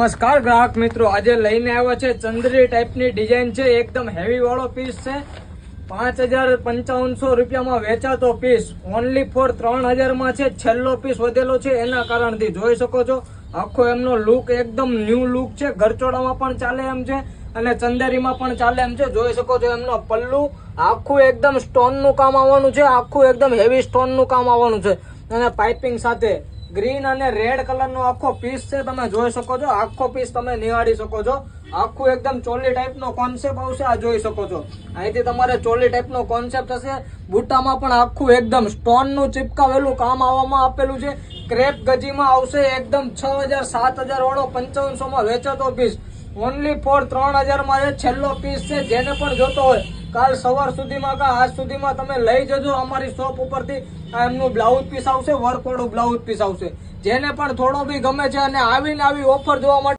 નમસ્કાર ગ્રાહક મિત્રો, આજે લઈને આવ્યા છે ચંદ્રી ટાઈપની ડિઝાઇન છે. એકદમ હેવી વાળો પીસ છે. 5,5500 રૂપિયામાં વેચાતો પીસ ઓનલી ફોર 3,000 માં છે. છેલ્લો પીસ વધેલો છે એના કારણથી જોઈ શકો છો. આખો એમનો લુક એકદમ ન્યૂ લુક છે. ગરચોડામાં પણ ચાલે એમ છે અને ચંદેરીમાં પણ ચાલે એમ છે. જોઈ શકો છો એમનો પલ્લુ આખું એકદમ સ્ટોન નું કામ આવવાનું છે. આખું એકદમ હેવી સ્ટોન નું કામ આવવાનું છે અને પાઇપિંગ સાથે ગ્રીન અને રેડ કલર નો આખો પીસ છે. તમે જોઈ શકો છો. આખો પીસ તમે નિહાળી શકો છો. આખું એકદમ ચોલી ટાઈપ નો કોન્સેપ્ટ આવશે. આ જોઈ શકો છો. અહીંથી તમારે ચોલી ટાઈપ નો કોન્સેપ્ટ હશે. બુટામાં પણ આખું એકદમ સ્ટોન નું ચિપકાવેલું કામ આવવામાં આપેલું છે. ક્રેપ ગજીમાં આવશે. એકદમ 6,000 7,000 વાળો 5500 માં વેચાતો પીસ ઓનલી ફોર 3,000 માં છે. છેલ્લો પીસ છે. જેને પણ જોતો હોય કાલ સવાર સુધીમાં કે આજ સુધીમાં તમે લઈ જજો અમારી શોપ ઉપરથી. આ એમનું બ્લાઉઝ પીસ આવશે. વર્ક વાળું બ્લાઉઝ પીસ આવશે. જેને પણ થોડો બી ગમે છે અને આવીને આવી ઓફર જોવા માટે